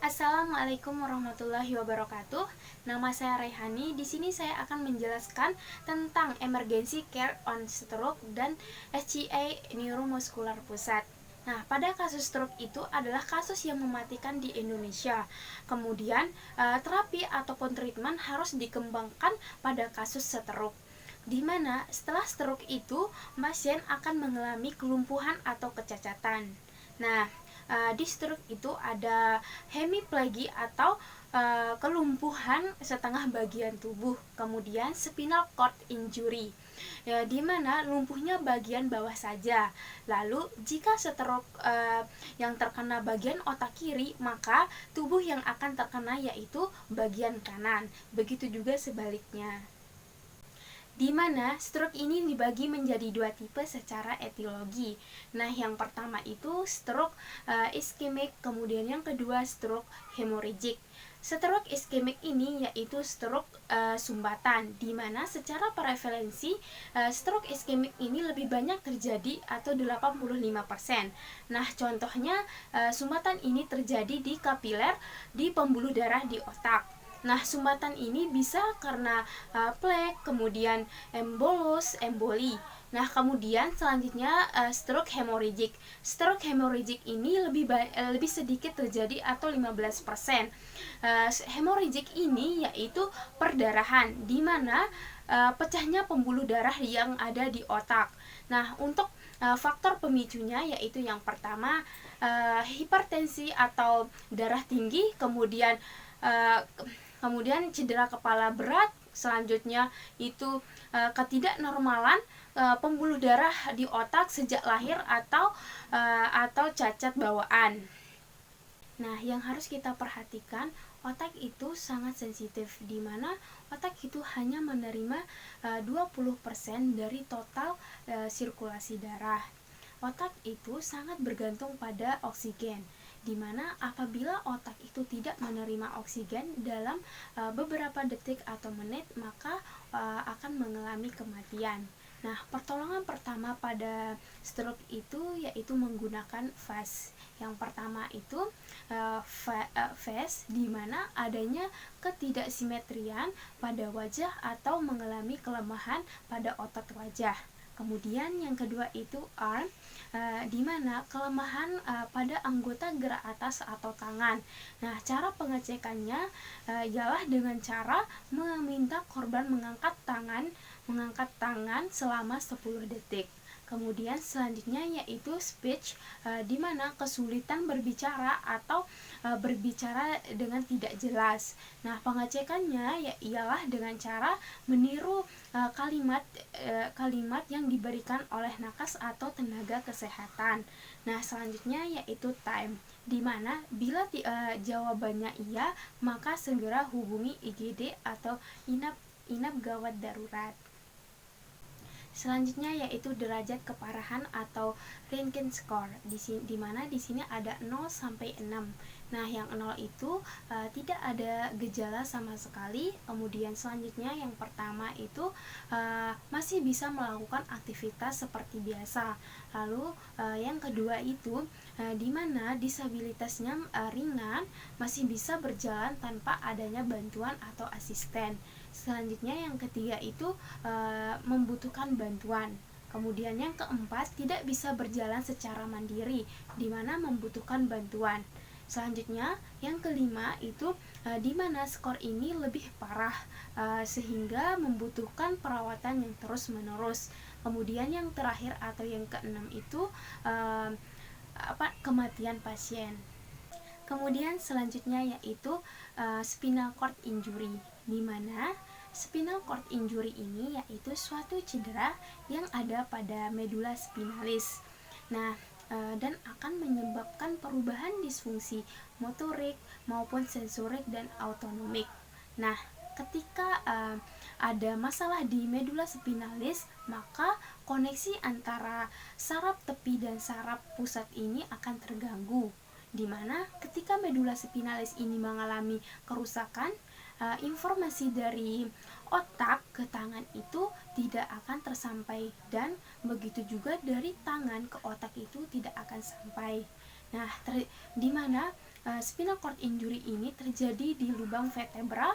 Assalamualaikum warahmatullahi wabarakatuh. Nama saya Rehani. Di sini saya akan menjelaskan tentang emergency care on stroke dan SCA neuromuscular pusat. Nah, pada kasus stroke itu adalah kasus yang mematikan di Indonesia. Kemudian, terapi ataupun treatment harus dikembangkan pada kasus stroke, di mana setelah stroke itu pasien akan mengalami kelumpuhan atau kecacatan. Nah, di stroke itu ada hemiplegia atau kelumpuhan setengah bagian tubuh, kemudian spinal cord injury, ya, di mana lumpuhnya bagian bawah saja. Lalu jika stroke yang terkena bagian otak kiri, maka tubuh yang akan terkena yaitu bagian kanan. Begitu juga sebaliknya, di mana stroke ini dibagi menjadi dua tipe secara etiologi. Nah, yang pertama itu stroke iskemik, kemudian yang kedua stroke hemorrhagic. Stroke iskemik ini yaitu stroke sumbatan, di mana secara prevalensi stroke iskemik ini lebih banyak terjadi atau 85%. Nah, contohnya sumbatan ini terjadi di kapiler di pembuluh darah di otak. Nah, sumbatan ini bisa karena plek, kemudian embolus, emboli. Nah, kemudian selanjutnya stroke hemorrhagic. Stroke hemorrhagic ini lebih sedikit terjadi atau 15%. Hemorrhagic ini yaitu perdarahan, di mana pecahnya pembuluh darah yang ada di otak. Nah, untuk faktor pemicunya yaitu yang pertama hipertensi atau darah tinggi, kemudian cedera kepala berat, selanjutnya itu ketidaknormalan pembuluh darah di otak sejak lahir atau cacat bawaan. Nah, yang harus kita perhatikan, otak itu sangat sensitif, di mana otak itu hanya menerima 20% dari total sirkulasi darah. Otak itu sangat bergantung pada oksigen, di mana apabila otak itu tidak menerima oksigen dalam beberapa detik atau menit, maka akan mengalami kematian. Nah, pertolongan pertama pada stroke itu yaitu menggunakan VAS. Yang pertama itu VAS, di mana adanya ketidaksimetrian pada wajah atau mengalami kelemahan pada otot wajah. Kemudian yang kedua itu arm, di mana kelemahan pada anggota gerak atas atau tangan. Nah, cara pengecekannya ialah dengan cara meminta korban mengangkat tangan selama 10 detik. Kemudian selanjutnya yaitu speech, di mana kesulitan berbicara atau berbicara dengan tidak jelas. Nah, pengecekannya ialah dengan cara meniru kalimat yang diberikan oleh nakas atau tenaga kesehatan. Nah, selanjutnya yaitu time, di mana bila jawabannya iya, maka segera hubungi IGD atau inap gawat darurat. Selanjutnya yaitu derajat keparahan atau Rankin score, di mana di sini ada 0 sampai 6. Nah, yang 0 itu tidak ada gejala sama sekali. Kemudian selanjutnya yang pertama itu masih bisa melakukan aktivitas seperti biasa. Lalu yang kedua itu di mana disabilitasnya ringan, masih bisa berjalan tanpa adanya bantuan atau asisten. Selanjutnya yang ketiga itu membutuhkan bantuan. Kemudian yang keempat tidak bisa berjalan secara mandiri, di mana membutuhkan bantuan. Selanjutnya yang kelima itu di mana skor ini lebih parah sehingga membutuhkan perawatan yang terus-menerus. Kemudian yang terakhir atau yang keenam itu kematian pasien. Kemudian selanjutnya yaitu spinal cord injury, di mana spinal cord injury ini yaitu suatu cedera yang ada pada medula spinalis. Nah, dan akan menyebabkan perubahan disfungsi motorik maupun sensorik dan autonomik. Nah, ketika ada masalah di medula spinalis, maka koneksi antara saraf tepi dan saraf pusat ini akan terganggu, di mana ketika medula spinalis ini mengalami kerusakan, informasi dari otak ke tangan itu tidak akan tersampai, dan begitu juga dari tangan ke otak itu tidak akan sampai. Nah, di mana spinal cord injury ini terjadi di lubang vertebra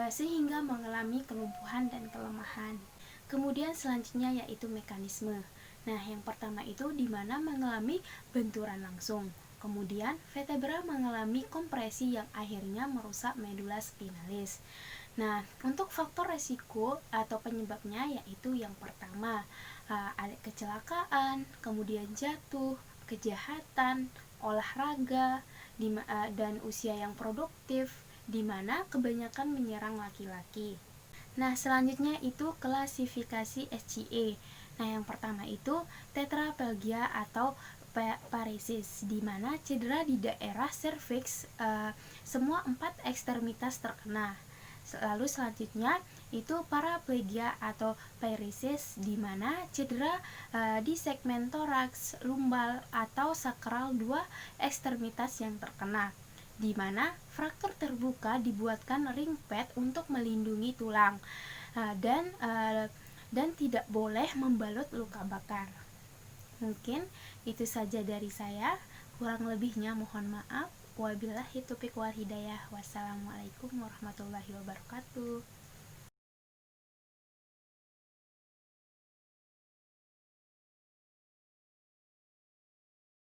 sehingga mengalami kelumpuhan dan kelemahan. Kemudian selanjutnya yaitu mekanisme. Nah, yang pertama itu di mana mengalami benturan langsung. Kemudian vertebra mengalami kompresi yang akhirnya merusak medula spinalis. Nah, untuk faktor resiko atau penyebabnya yaitu yang pertama, ada kecelakaan, kemudian jatuh, kejahatan, olahraga, dan usia yang produktif, di mana kebanyakan menyerang laki-laki. Nah, selanjutnya itu klasifikasi SCA. Nah, yang pertama itu tetraplegia atau paresis, di mana cedera di daerah serviks, semua 4 ekstremitas terkena. Lalu selanjutnya itu paraplegia atau paresis, di mana cedera di segmen toraks, lumbal atau sakral 2 ekstremitas yang terkena, di mana fraktur terbuka dibuatkan ring pad untuk melindungi tulang, dan tidak boleh membalut luka bakar. Mungkin itu saja dari saya, kurang lebihnya mohon maaf. Wabillahi taufiq wal hidayah. Wassalamualaikum warahmatullahi wabarakatuh.